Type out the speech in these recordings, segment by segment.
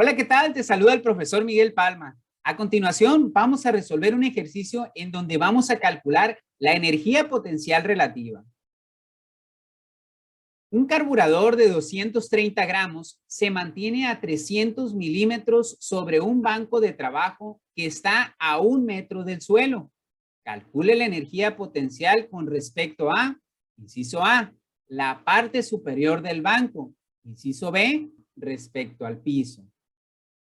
Hola, ¿qué tal? Te saluda el profesor Miguel Palma. A continuación, vamos a resolver un ejercicio en donde vamos a calcular la energía potencial relativa. Un carburador de 230 gramos se mantiene a 300 milímetros sobre un banco de trabajo que está a 1 metro del suelo. Calcule la energía potencial con respecto a, inciso A, la parte superior del banco, inciso B, respecto al piso.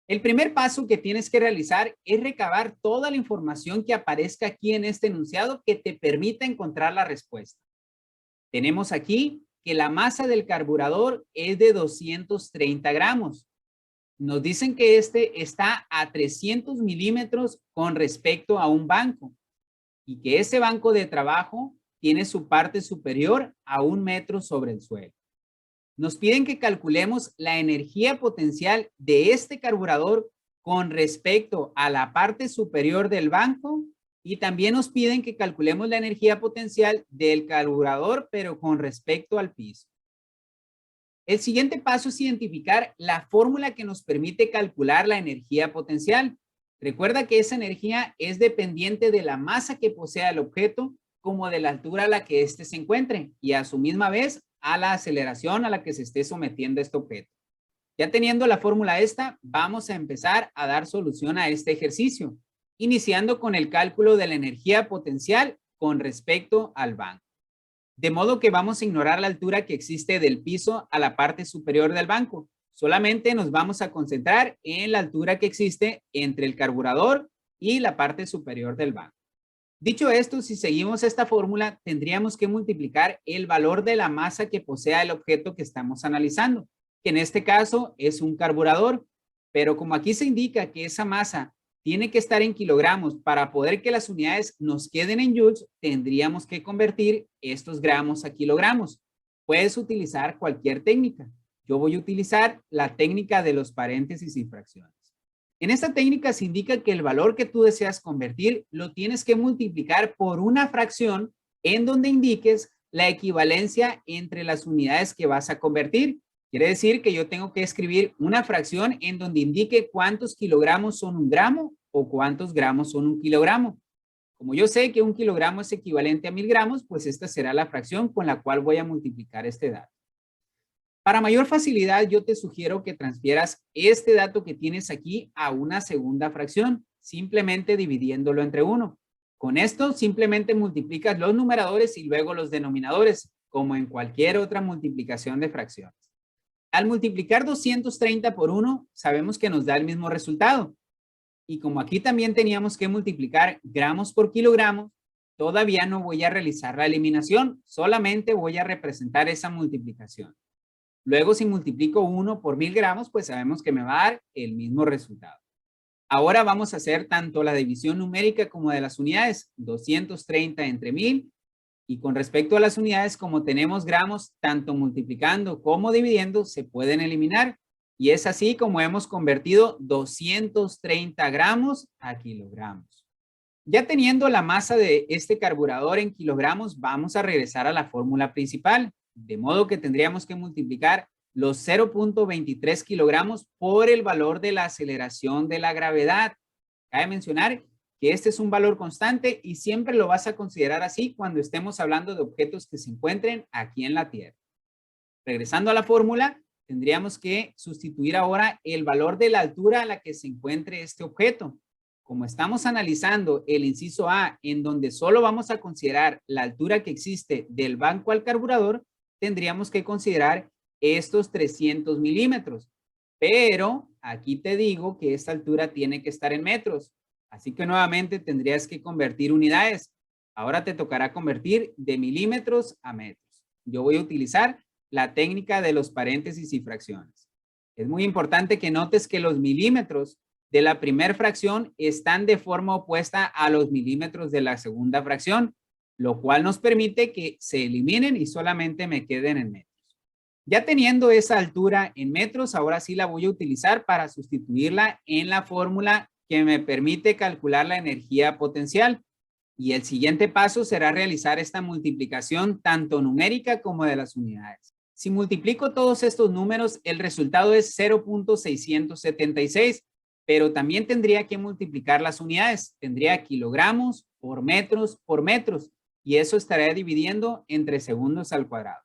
El primer paso que tienes que realizar es recabar toda la información que aparezca aquí en este enunciado que te permita encontrar la respuesta. Tenemos aquí que la masa del carburador es de 230 gramos. Nos dicen que este está a 300 milímetros con respecto a un banco y que ese banco de trabajo tiene su parte superior a 1 metro sobre el suelo. Nos piden que calculemos la energía potencial de este carburador con respecto a la parte superior del banco y también nos piden que calculemos la energía potencial del carburador, pero con respecto al piso. El siguiente paso es identificar la fórmula que nos permite calcular la energía potencial. Recuerda que esa energía es dependiente de la masa que posea el objeto como de la altura a la que éste se encuentre y a su misma vez a la aceleración a la que se esté sometiendo este objeto. Ya teniendo la fórmula esta, vamos a empezar a dar solución a este ejercicio, iniciando con el cálculo de la energía potencial con respecto al banco. De modo que vamos a ignorar la altura que existe del piso a la parte superior del banco. Solamente nos vamos a concentrar en la altura que existe entre el carburador y la parte superior del banco. Dicho esto, si seguimos esta fórmula, tendríamos que multiplicar el valor de la masa que posea el objeto que estamos analizando, que en este caso es un carburador. Pero como aquí se indica que esa masa tiene que estar en kilogramos para poder que las unidades nos queden en joules, tendríamos que convertir estos gramos a kilogramos. Puedes utilizar cualquier técnica. Yo voy a utilizar la técnica de los paréntesis y fracciones. En esta técnica se indica que el valor que tú deseas convertir lo tienes que multiplicar por una fracción en donde indiques la equivalencia entre las unidades que vas a convertir. Quiere decir que yo tengo que escribir una fracción en donde indique cuántos kilogramos son un gramo o cuántos gramos son un kilogramo. Como yo sé que un kilogramo es equivalente a 1000 gramos, pues esta será la fracción con la cual voy a multiplicar este dato. Para mayor facilidad, yo te sugiero que transfieras este dato que tienes aquí a una segunda fracción, simplemente dividiéndolo entre 1. Con esto, simplemente multiplicas los numeradores y luego los denominadores, como en cualquier otra multiplicación de fracciones. Al multiplicar 230 por 1, sabemos que nos da el mismo resultado. Y como aquí también teníamos que multiplicar gramos por kilogramos, todavía no voy a realizar la eliminación, solamente voy a representar esa multiplicación. Luego, si multiplico 1 por 1000 gramos, pues sabemos que me va a dar el mismo resultado. Ahora vamos a hacer tanto la división numérica como de las unidades, 230 entre 1000. Y con respecto a las unidades, como tenemos gramos, tanto multiplicando como dividiendo, se pueden eliminar. Y es así como hemos convertido 230 gramos a kilogramos. Ya teniendo la masa de este carburador en kilogramos, vamos a regresar a la fórmula principal. De modo que tendríamos que multiplicar los 0.23 kilogramos por el valor de la aceleración de la gravedad. Cabe mencionar que este es un valor constante y siempre lo vas a considerar así cuando estemos hablando de objetos que se encuentren aquí en la Tierra. Regresando a la fórmula, tendríamos que sustituir ahora el valor de la altura a la que se encuentre este objeto. Como estamos analizando el inciso A, en donde solo vamos a considerar la altura que existe del banco al carburador, tendríamos que considerar estos 300 milímetros. Pero aquí te digo que esta altura tiene que estar en metros. Así que nuevamente tendrías que convertir unidades. Ahora te tocará convertir de milímetros a metros. Yo voy a utilizar la técnica de los paréntesis y fracciones. Es muy importante que notes que los milímetros de la primera fracción están de forma opuesta a los milímetros de la segunda fracción, lo cual nos permite que se eliminen y solamente me queden en metros. Ya teniendo esa altura en metros, ahora sí la voy a utilizar para sustituirla en la fórmula que me permite calcular la energía potencial. Y el siguiente paso será realizar esta multiplicación tanto numérica como de las unidades. Si multiplico todos estos números, el resultado es 0.676, pero también tendría que multiplicar las unidades. Tendría kilogramos por metros, y eso estaría dividiendo entre segundos al cuadrado.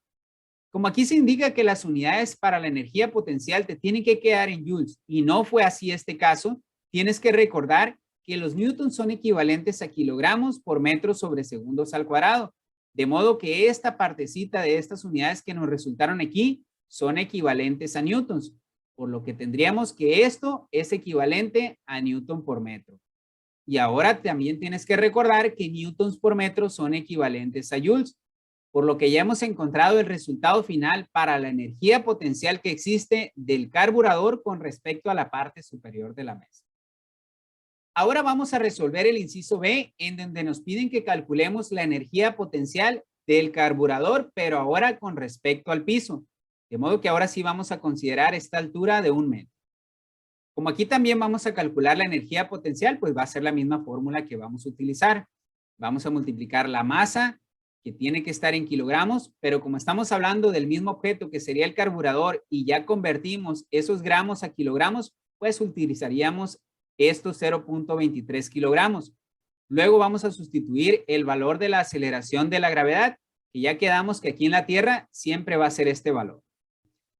Como aquí se indica que las unidades para la energía potencial te tienen que quedar en joules, y no fue así este caso, tienes que recordar que los newtons son equivalentes a kilogramos por metros sobre segundos al cuadrado. De modo que esta partecita de estas unidades que nos resultaron aquí son equivalentes a newtons, por lo que tendríamos que esto es equivalente a newton por metro. Y ahora también tienes que recordar que newtons por metro son equivalentes a joules, por lo que ya hemos encontrado el resultado final para la energía potencial que existe del carburador con respecto a la parte superior de la mesa. Ahora vamos a resolver el inciso B, en donde nos piden que calculemos la energía potencial del carburador, pero ahora con respecto al piso. De modo que ahora sí vamos a considerar esta altura de 1 metro. Como aquí también vamos a calcular la energía potencial, pues va a ser la misma fórmula que vamos a utilizar. Vamos a multiplicar la masa, que tiene que estar en kilogramos, pero como estamos hablando del mismo objeto que sería el carburador y ya convertimos esos gramos a kilogramos, pues utilizaríamos estos 0.23 kilogramos. Luego vamos a sustituir el valor de la aceleración de la gravedad, que ya quedamos que aquí en la Tierra siempre va a ser este valor.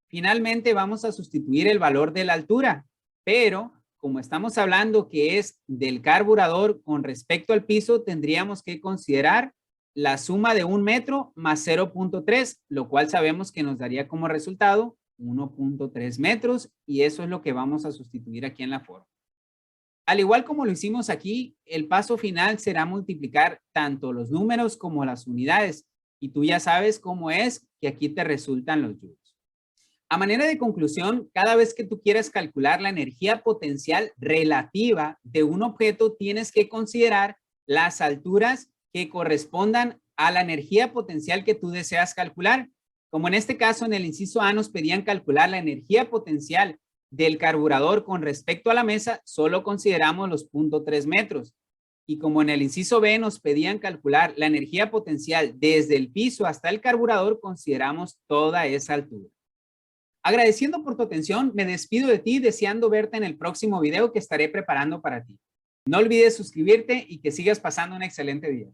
Finalmente vamos a sustituir el valor de la altura, pero como estamos hablando que es del carburador con respecto al piso, tendríamos que considerar la suma de 1 metro más 0.3, lo cual sabemos que nos daría como resultado 1.3 metros, y eso es lo que vamos a sustituir aquí en la fórmula. Al igual como lo hicimos aquí, el paso final será multiplicar tanto los números como las unidades, y tú ya sabes cómo es que aquí te resultan los joules. A manera de conclusión, cada vez que tú quieras calcular la energía potencial relativa de un objeto, tienes que considerar las alturas que correspondan a la energía potencial que tú deseas calcular. Como en este caso, en el inciso A nos pedían calcular la energía potencial del carburador con respecto a la mesa, solo consideramos los 0.3 metros. Y como en el inciso B nos pedían calcular la energía potencial desde el piso hasta el carburador, consideramos toda esa altura. Agradeciendo por tu atención, me despido de ti deseando verte en el próximo video que estaré preparando para ti. No olvides suscribirte y que sigas pasando un excelente día.